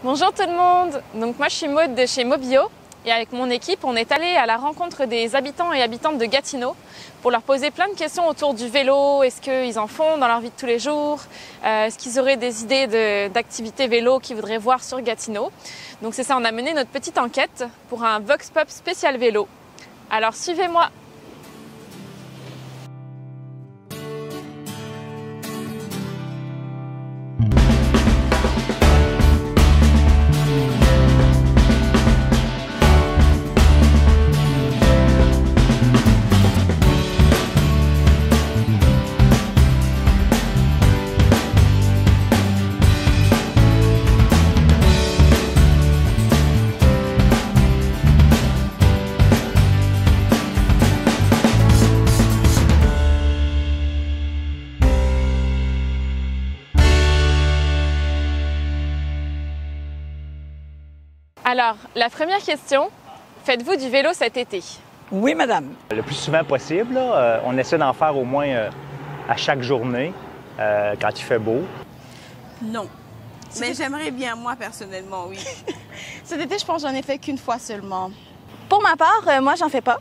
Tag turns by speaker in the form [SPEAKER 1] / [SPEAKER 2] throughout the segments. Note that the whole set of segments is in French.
[SPEAKER 1] Bonjour tout le monde. Donc moi je suis Maude de chez Mobio et avec mon équipe on est allé à la rencontre des habitants et habitantes de Gatineau pour leur poser plein de questions autour du vélo. Est-ce qu'ils en font dans leur vie de tous les jours? Est-ce qu'ils auraient des idées d'activités vélo qu'ils voudraient voir sur Gatineau? Donc c'est ça, on a mené notre petite enquête pour un Vox Pop spécial vélo. Alors suivez-moi. Alors, la première question, faites-vous du vélo cet été?
[SPEAKER 2] Oui, madame.
[SPEAKER 3] Le plus souvent possible, là, on essaie d'en faire au moins à chaque journée, quand il fait beau.
[SPEAKER 4] Non. Mais j'aimerais bien, moi, personnellement, oui.
[SPEAKER 5] Cet été, je pense que j'en ai fait qu'une fois seulement. Pour ma part, moi, j'en fais pas.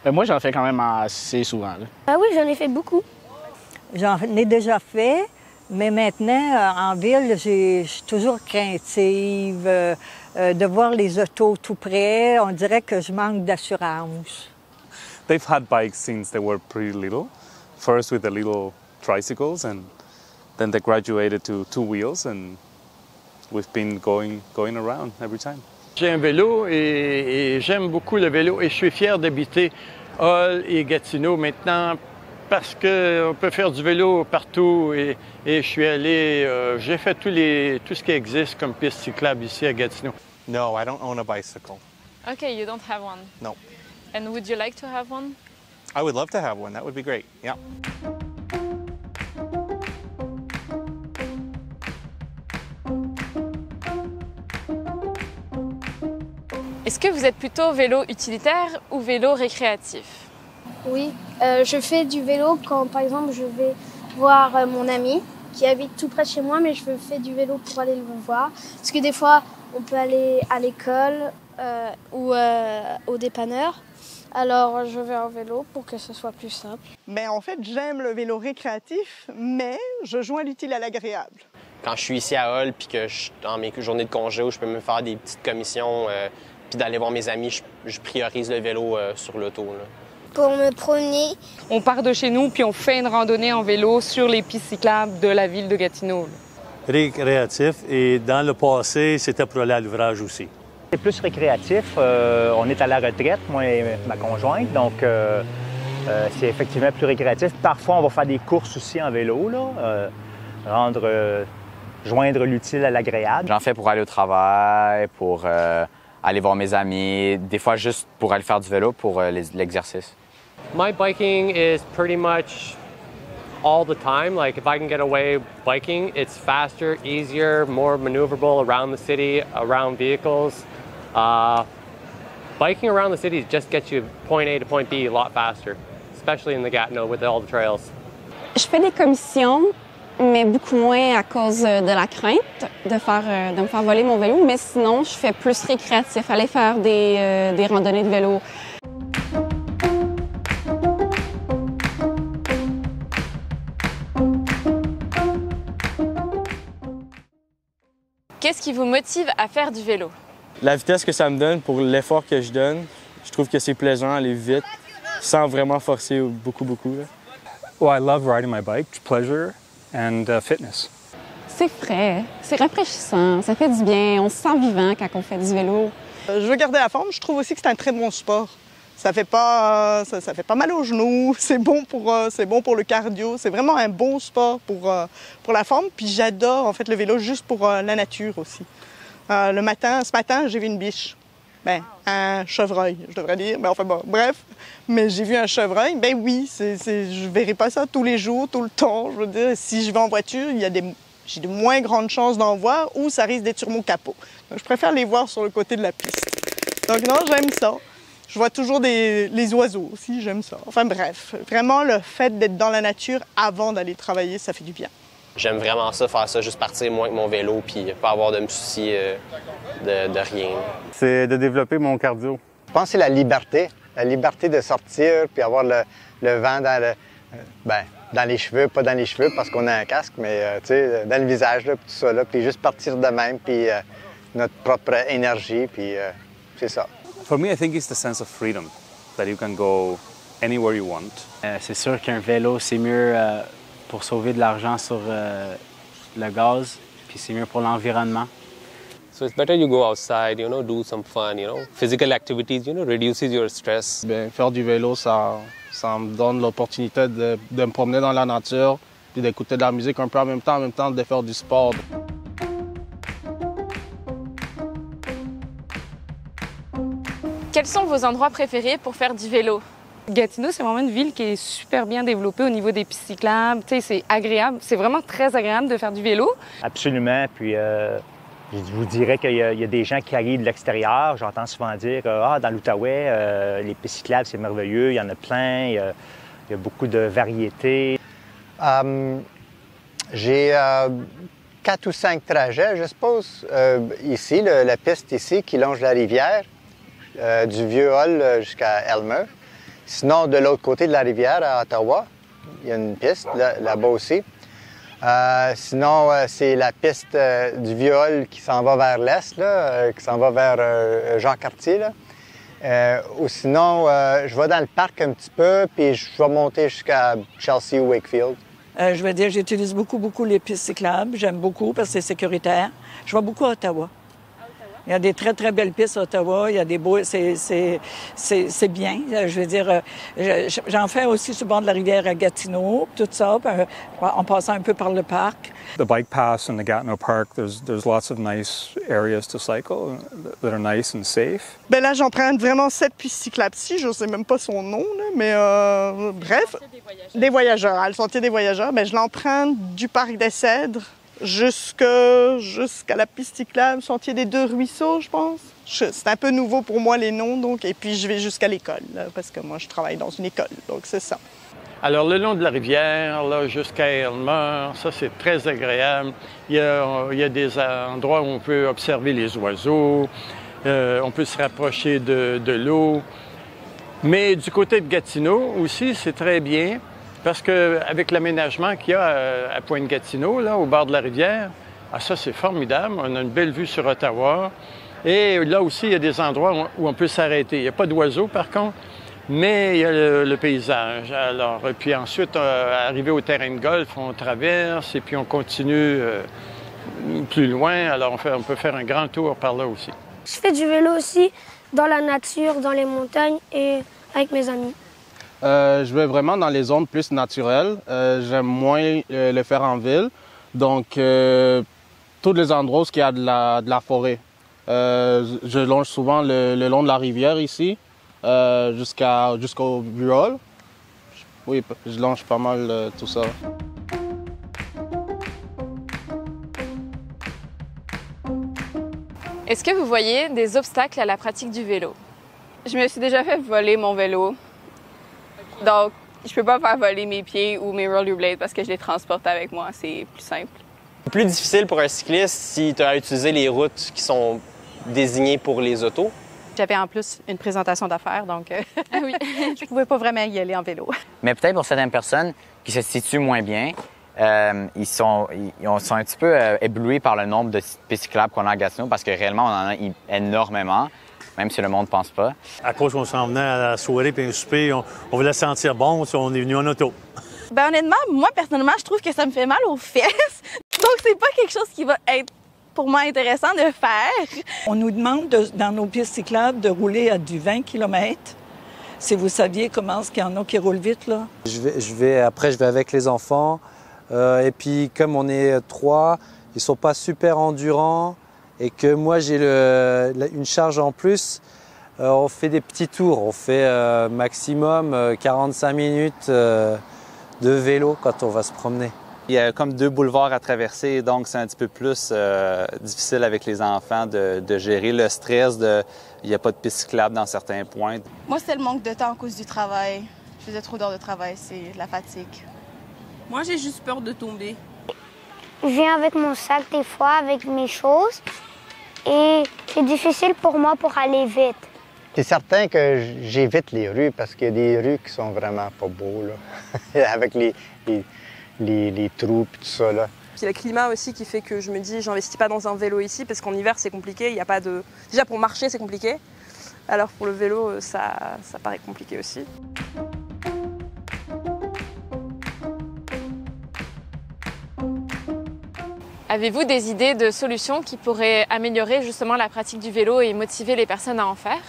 [SPEAKER 6] Moi, j'en fais quand même assez souvent. Là.
[SPEAKER 7] Ah oui, j'en ai fait beaucoup.
[SPEAKER 8] J'en ai déjà fait, mais maintenant, en ville, je suis toujours craintive de voir les autos tout près. On dirait que je manque d'assurance.
[SPEAKER 9] They've had bikes since they were pretty little. First with the little tricycles, and then they graduated to two wheels, and we've been going around every time.
[SPEAKER 10] J'ai un vélo et j'aime beaucoup le vélo et je suis fier d'habiter Hull et Gatineau maintenant parce qu'on peut faire du vélo partout et je suis allé, j'ai fait tout ce qui existe comme piste cyclable ici à Gatineau.
[SPEAKER 11] No, I don't own a bicycle.
[SPEAKER 1] Okay, you don't have one.
[SPEAKER 11] No.
[SPEAKER 1] And would you like to have one?
[SPEAKER 11] I would love to have one. That would be great. Yeah.
[SPEAKER 1] Est-ce que vous êtes plutôt vélo utilitaire ou vélo récréatif?
[SPEAKER 7] Oui, je fais du vélo quand, par exemple, je vais voir mon ami qui habite tout près de chez moi, mais je fais du vélo pour aller le voir. Parce que des fois, on peut aller à l'école ou au dépanneur. Alors, je vais en vélo pour que ce soit plus simple.
[SPEAKER 4] Mais en fait, j'aime le vélo récréatif, mais je joins l'utile à l'agréable.
[SPEAKER 12] Quand je suis ici à Hull, puis que dans mes journées de congé où je peux me faire des petites commissions, puis d'aller voir mes amis, je priorise le vélo sur l'auto.
[SPEAKER 7] Pour me promener.
[SPEAKER 13] On part de chez nous, puis on fait une randonnée en vélo sur les pistes cyclables de la ville de Gatineau.
[SPEAKER 14] Récréatif, et dans le passé, c'était pour aller à l'ouvrage aussi.
[SPEAKER 3] C'est plus récréatif. On est à la retraite, moi et ma conjointe, donc c'est effectivement plus récréatif. Parfois, on va faire des courses aussi en vélo, là, joindre l'utile à l'agréable.
[SPEAKER 15] J'en fais pour aller au travail, pour aller voir mes amis, des fois juste pour aller faire du vélo pour l'exercice.
[SPEAKER 16] My biking is pretty much all the time. Like if I can get away biking, it's faster, easier, more maneuverable around the city, around vehicles. Biking around the city just gets you point A to point B a lot faster, especially in the Gatineau with all the trails.
[SPEAKER 17] Je fais des commissions, mais beaucoup moins à cause de la crainte de me faire voler mon vélo. Mais sinon, je fais plus récréatif, aller faire des randonnées de vélo.
[SPEAKER 1] Qu'est-ce qui vous motive à faire du vélo?
[SPEAKER 6] La vitesse que ça me donne pour l'effort que je donne, je trouve que c'est plaisant, aller vite, sans vraiment forcer beaucoup. Là.
[SPEAKER 18] Well, I love riding my bike, pleasure and fitness.
[SPEAKER 17] C'est frais, c'est rafraîchissant, ça fait du bien, on se sent vivant quand on fait du vélo.
[SPEAKER 4] Je veux garder la forme, je trouve aussi que c'est un très bon sport. Ça fait pas mal aux genoux, c'est bon pour le cardio, c'est vraiment un bon sport pour la forme. Puis j'adore en fait le vélo juste pour la nature aussi. Ce matin, j'ai vu une biche. Un chevreuil, je devrais dire. Bref, mais j'ai vu un chevreuil. Ben oui, je verrai pas ça tous les jours, tout le temps. Je veux dire, si je vais en voiture, j'ai de moins grandes chances d'en voir ou ça risque d'être sur mon capot. Donc, je préfère les voir sur le côté de la piste. Donc non, j'aime ça. Je vois toujours les oiseaux aussi, j'aime ça. Enfin bref, vraiment le fait d'être dans la nature avant d'aller travailler, ça fait du bien.
[SPEAKER 12] J'aime vraiment ça, faire ça, juste partir moi avec mon vélo puis pas avoir de me soucier de rien.
[SPEAKER 11] C'est de développer mon cardio.
[SPEAKER 2] Je pense que c'est la liberté de sortir puis avoir le vent dans les cheveux, pas dans les cheveux parce qu'on a un casque, mais dans le visage, là, tout ça, là, puis juste partir de même, puis notre propre énergie, puis c'est ça.
[SPEAKER 9] For me, I think it's the sense of freedom, that you can go anywhere you want.
[SPEAKER 19] C'est sûr qu'un vélo, c'est mieux pour sauver de l'argent sur le gaz, puis c'est mieux pour l'environnement.
[SPEAKER 16] So it's better you go outside, do some fun, physical activities, reduces your stress.
[SPEAKER 20] Bien, faire du vélo, ça me donne l'opportunité de me promener dans la nature, puis d'écouter de la musique un peu en même temps de faire du sport.
[SPEAKER 1] Quels sont vos endroits préférés pour faire du vélo?
[SPEAKER 13] Gatineau, c'est vraiment une ville qui est super bien développée au niveau des pistes cyclables. Tu sais, c'est agréable. C'est vraiment très agréable de faire du vélo.
[SPEAKER 3] Absolument. Puis je vous dirais qu'il y a des gens qui arrivent de l'extérieur. J'entends souvent dire dans l'Outaouais, les pistes cyclables, c'est merveilleux. Il y en a plein. Il y a beaucoup de variétés.
[SPEAKER 2] J'ai 4 ou 5 trajets, je suppose. Ici, la piste ici qui longe la rivière, du Vieux-Hall jusqu'à Elmer. Sinon, de l'autre côté de la rivière, à Ottawa, il y a une piste là-bas aussi. Sinon, c'est la piste du Vieux-Hall qui s'en va vers l'est, qui s'en va vers Jean-Cartier. Ou sinon, je vais dans le parc un petit peu, puis je vais monter jusqu'à Chelsea ou Wakefield.
[SPEAKER 8] Je veux dire, j'utilise beaucoup les pistes cyclables. J'aime beaucoup parce que c'est sécuritaire. Je vais beaucoup à Ottawa. Il y a des très, très belles pistes à Ottawa. Il y a des beaux... C'est bien. Je veux dire, j'en fais aussi sur le bord de la rivière à Gatineau, tout ça, en passant un peu par le parc.
[SPEAKER 18] The bike paths in the Gatineau Park, there's lots of nice areas to cycle that are nice and safe.
[SPEAKER 4] Ben là, j'emprunte vraiment cette piste cyclable-ci. Je ne sais même pas son nom, là, mais bref. Des voyageurs. Le sentier des voyageurs. Ben, je l'emprunte du parc des Cèdres jusqu'à la piste cyclable, sentier des Deux Ruisseaux, je pense. C'est un peu nouveau pour moi, les noms, donc. Et puis, je vais jusqu'à l'école, là, parce que moi, je travaille dans une école, donc c'est ça.
[SPEAKER 10] Alors, le long de la rivière, là, jusqu'à Elmer, ça, c'est très agréable. Il y a des endroits où on peut observer les oiseaux, on peut se rapprocher de l'eau. Mais du côté de Gatineau aussi, c'est très bien, parce qu'avec l'aménagement qu'il y a à Pointe-Gatineau, là, au bord de la rivière, ça, c'est formidable. On a une belle vue sur Ottawa. Et là aussi, il y a des endroits où on peut s'arrêter. Il n'y a pas d'oiseaux, par contre, mais il y a le paysage. Alors, puis ensuite, arrivé au terrain de golf, on traverse et puis on continue plus loin. Alors, on peut faire un grand tour par là aussi.
[SPEAKER 7] Je fais du vélo aussi dans la nature, dans les montagnes et avec mes amis.
[SPEAKER 20] Je vais vraiment dans les zones plus naturelles. J'aime moins le faire en ville. Donc, tous les endroits où il y a de la forêt. Je longe souvent le long de la rivière ici, jusqu'au Vieux-Hall. Oui, je longe pas mal tout ça.
[SPEAKER 1] Est-ce que vous voyez des obstacles à la pratique du vélo?
[SPEAKER 5] Je me suis déjà fait voler mon vélo. Donc, je peux pas faire voler mes pieds ou mes rollerblades parce que je les transporte avec moi. C'est plus simple.
[SPEAKER 12] C'est plus difficile pour un cycliste si tu as utilisé les routes qui sont désignées pour les autos.
[SPEAKER 5] J'avais en plus une présentation d'affaires, donc oui, je pouvais pas vraiment y aller en vélo.
[SPEAKER 15] Mais peut-être pour certaines personnes qui se situent moins bien, ils sont un petit peu éblouis par le nombre de pistes cyclables qu'on a à Gatineau parce que réellement, on en a énormément. Même si le monde ne pense pas.
[SPEAKER 14] À cause qu'on s'en venait à la soirée puis un souper, on voulait sentir bon, on est venu en auto.
[SPEAKER 5] Ben honnêtement, moi, personnellement, je trouve que ça me fait mal aux fesses. Donc, c'est pas quelque chose qui va être, pour moi, intéressant de faire.
[SPEAKER 8] On nous demande, dans nos pistes cyclables, de rouler à du 20 km. Si vous saviez comment est-ce qu'il y en a qui roulent vite, là.
[SPEAKER 21] Après, je vais avec les enfants. Et puis, comme on est 3, ils sont pas super endurants. Et que moi, j'ai une charge en plus, on fait des petits tours. On fait maximum 45 minutes de vélo quand on va se promener.
[SPEAKER 11] Il y a comme 2 boulevards à traverser, donc c'est un petit peu plus difficile avec les enfants de gérer le stress. Il n'y a pas de piste cyclable dans certains points.
[SPEAKER 5] Moi, c'est le manque de temps à cause du travail. Je faisais trop d'heures de travail, c'est la fatigue.
[SPEAKER 13] Moi, j'ai juste peur de tomber.
[SPEAKER 6] je viens avec mon sac des fois, avec mes choses. Et c'est difficile pour moi pour aller vite.
[SPEAKER 2] C'est certain que j'évite les rues parce qu'il y a des rues qui sont vraiment pas beaux, là. Avec les trous et tout ça, là.
[SPEAKER 22] Puis le climat aussi qui fait que je me dis, j'investis pas dans un vélo ici parce qu'en hiver, c'est compliqué. Il y a pas de... Déjà, pour marcher, c'est compliqué. Alors pour le vélo, ça paraît compliqué aussi.
[SPEAKER 1] Avez-vous des idées de solutions qui pourraient améliorer justement la pratique du vélo et motiver les personnes à en faire?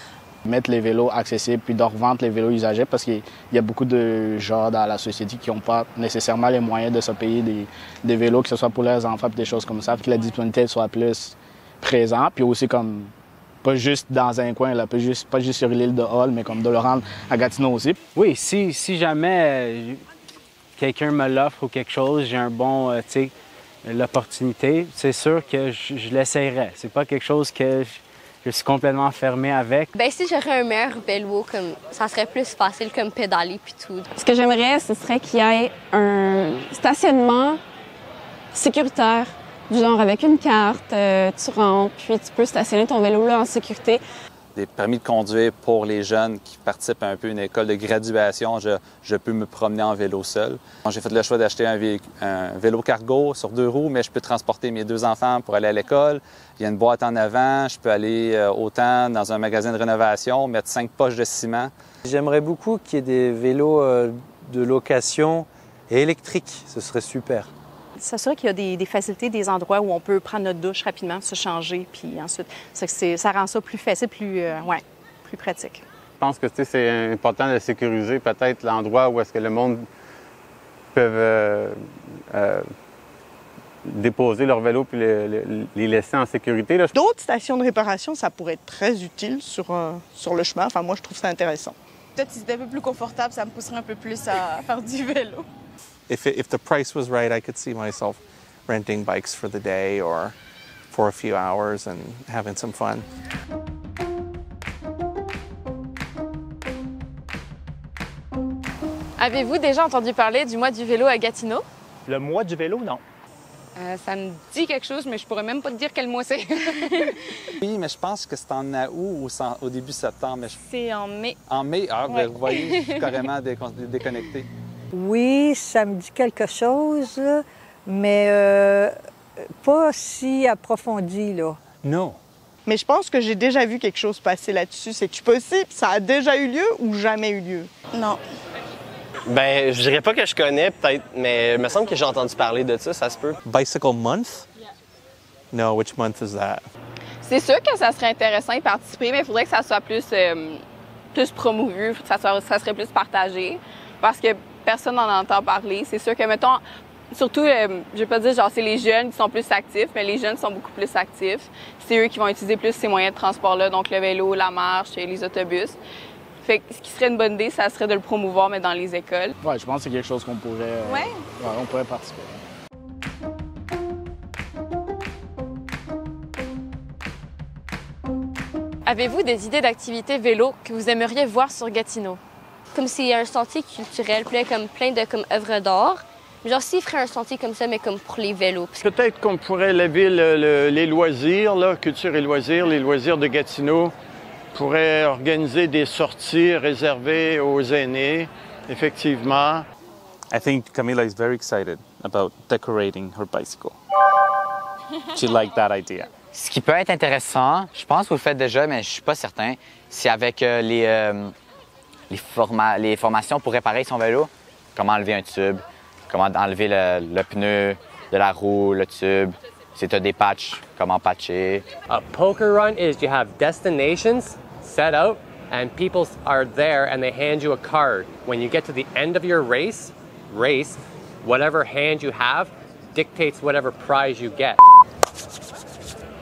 [SPEAKER 23] Mettre les vélos accessibles puis de revendre les vélos usagés parce qu'il y a beaucoup de gens dans la société qui n'ont pas nécessairement les moyens de se payer des vélos, que ce soit pour leurs enfants et des choses comme ça, puis que la disponibilité soit plus présente, puis aussi comme pas juste dans un coin, là, pas juste sur l'île de Hall, mais comme de le rendre à Gatineau aussi.
[SPEAKER 19] Oui, si jamais quelqu'un me l'offre ou quelque chose, j'ai un bon, tu sais, l'opportunité, c'est sûr que je l'essayerais. C'est pas quelque chose que je suis complètement fermé avec.
[SPEAKER 24] Bien, si j'aurais un meilleur vélo, comme ça serait plus facile comme pédaler puis tout.
[SPEAKER 17] Ce que j'aimerais, ce serait qu'il y ait un stationnement sécuritaire, du genre avec une carte, tu rentres, puis tu peux stationner ton vélo là en sécurité.
[SPEAKER 11] Des permis de conduire pour les jeunes qui participent un peu à une école de graduation. Je peux me promener en vélo seul. J'ai fait le choix d'acheter un vélo cargo sur 2 roues, mais je peux transporter mes 2 enfants pour aller à l'école. Il y a une boîte en avant. Je peux aller autant dans un magasin de rénovation, mettre 5 poches de ciment.
[SPEAKER 21] J'aimerais beaucoup qu'il y ait des vélos de location et électriques. Ce serait super.
[SPEAKER 25] S'assurer qu'il y a des facilités, des endroits où on peut prendre notre douche rapidement, se changer, puis ensuite, ça rend ça plus facile, plus pratique.
[SPEAKER 26] Je pense que c'est important de sécuriser peut-être l'endroit où est-ce que le monde peut déposer leur vélo puis les laisser en sécurité.
[SPEAKER 4] D'autres stations de réparation, ça pourrait être très utile sur le chemin. Enfin, moi, je trouve ça intéressant.
[SPEAKER 27] Peut-être si c'était un peu plus confortable, ça me pousserait un peu plus à faire du vélo.
[SPEAKER 28] If the price was right, I could see myself renting bikes for the day or for a few hours and having some fun.
[SPEAKER 1] Avez-vous déjà entendu parler du mois du vélo à Gatineau?
[SPEAKER 3] Le mois du vélo, non.
[SPEAKER 13] Ça me dit quelque chose, mais je pourrais même pas te dire quel mois c'est.
[SPEAKER 11] Oui, mais je pense que c'est en août ou au début septembre.
[SPEAKER 25] C'est en mai.
[SPEAKER 11] En mai? Ah,
[SPEAKER 25] Ouais.
[SPEAKER 11] vous voyez, je suis carrément déconnecté.
[SPEAKER 8] Oui, ça me dit quelque chose, mais pas si approfondi, là.
[SPEAKER 3] Non.
[SPEAKER 4] Mais je pense que j'ai déjà vu quelque chose passer là-dessus. C'est-tu possible? Ça a déjà eu lieu ou jamais eu lieu?
[SPEAKER 27] Non.
[SPEAKER 12] Ben, je dirais pas que je connais, peut-être, mais il me semble que j'ai entendu parler de ça se peut.
[SPEAKER 28] Bicycle month? No, which month is that?
[SPEAKER 5] C'est sûr que ça serait intéressant d'y participer, mais il faudrait que ça soit plus promouvu, que ça serait plus partagé, parce que personne n'en entend parler. C'est sûr que, mettons, surtout, je vais pas dire genre c'est les jeunes qui sont plus actifs, mais les jeunes sont beaucoup plus actifs. C'est eux qui vont utiliser plus ces moyens de transport-là, donc le vélo, la marche et les autobus. Fait que ce qui serait une bonne idée, ça serait de le promouvoir, mais dans les écoles.
[SPEAKER 23] Ouais, je pense que c'est quelque chose qu'on pourrait... on pourrait participer.
[SPEAKER 1] Avez-vous des idées d'activités vélo que vous aimeriez voir sur Gatineau?
[SPEAKER 24] Comme s'il y a un sentier culturel, puis là, comme plein de œuvres d'art. Genre, s'il ferait un sentier comme ça, mais comme pour les vélos.
[SPEAKER 10] Peut-être qu'on pourrait lever les loisirs, là, culture et loisirs, les loisirs de Gatineau, pourrait organiser des sorties réservées aux aînés, effectivement.
[SPEAKER 9] I think Camila is very excited about decorating her bicycle. She liked that idea.
[SPEAKER 15] Ce qui peut être intéressant, je pense que vous le faites déjà, mais je suis pas certain, c'est avec les formations pour réparer son vélo. Comment enlever un tube, comment enlever le pneu de la roue, le tube. Si tu as des patchs, comment patcher.
[SPEAKER 16] A poker run is you have destinations set out and people are there and they hand you a card. When you get to the end of your race, whatever hand you have dictates whatever prize you get.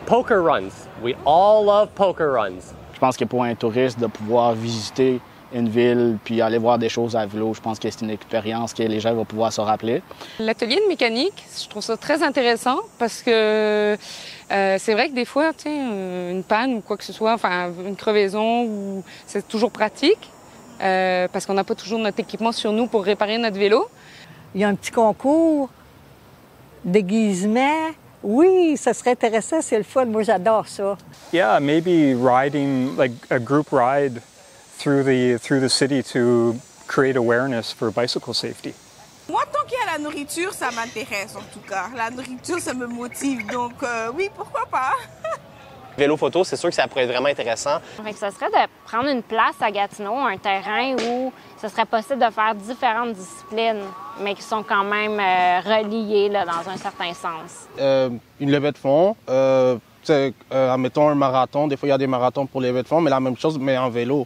[SPEAKER 16] Poker runs. We all love poker runs.
[SPEAKER 23] Je pense que pour un touriste, de pouvoir visiter une ville puis aller voir des choses à vélo, je pense que c'est une expérience que les gens vont pouvoir se rappeler.
[SPEAKER 13] L'atelier de mécanique, je trouve ça très intéressant parce que c'est vrai que des fois, tu sais, une panne ou quoi que ce soit, enfin une crevaison, c'est toujours pratique parce qu'on n'a pas toujours notre équipement sur nous pour réparer notre vélo.
[SPEAKER 8] Il y a un petit concours Déguisement, oui, ça serait intéressant, c'est le fun. Moi, j'adore ça.
[SPEAKER 2] Yeah, maybe riding like a group ride through the city to create awareness for bicycle safety.
[SPEAKER 27] Moi, tant qu'il y a la nourriture, ça m'intéresse en tout cas. La nourriture, ça me motive, donc oui, pourquoi pas.
[SPEAKER 12] Vélo photo, c'est sûr que ça pourrait être vraiment intéressant.
[SPEAKER 6] Fait que ça serait de prendre une place à Gatineau, un terrain où ce serait possible de faire différentes disciplines, mais qui sont quand même reliées là, dans un certain sens.
[SPEAKER 7] Une levée de fonds, admettons un marathon, des fois il y a des marathons pour lever de fonds, mais la même chose, mais en vélo.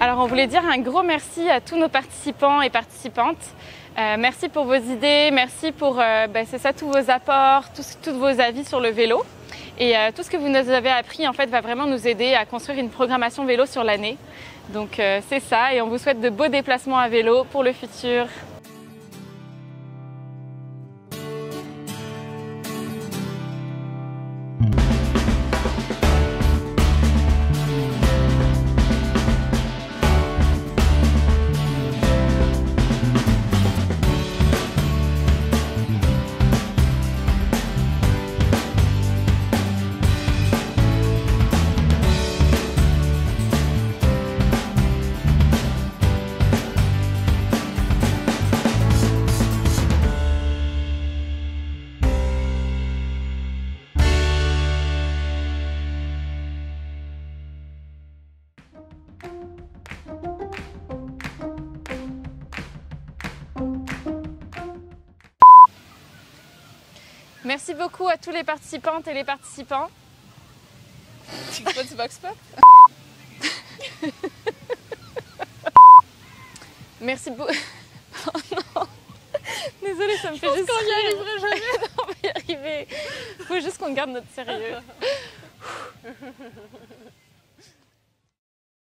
[SPEAKER 1] Alors on voulait dire un gros merci à tous nos participants et participantes. Merci pour vos idées, merci pour tous vos apports, tous vos avis sur le vélo. Et tout ce que vous nous avez appris en fait va vraiment nous aider à construire une programmation vélo sur l'année. Donc c'est ça et on vous souhaite de beaux déplacements à vélo pour le futur. Merci beaucoup à tous les participantes et les participants.
[SPEAKER 27] Tu veux pas du box pop?
[SPEAKER 1] Merci beaucoup. Oh non. Désolée, ça me fait juste.
[SPEAKER 27] qu'on n'y arriverait jamais.
[SPEAKER 1] On va y arriver. Il faut juste qu'on garde notre sérieux.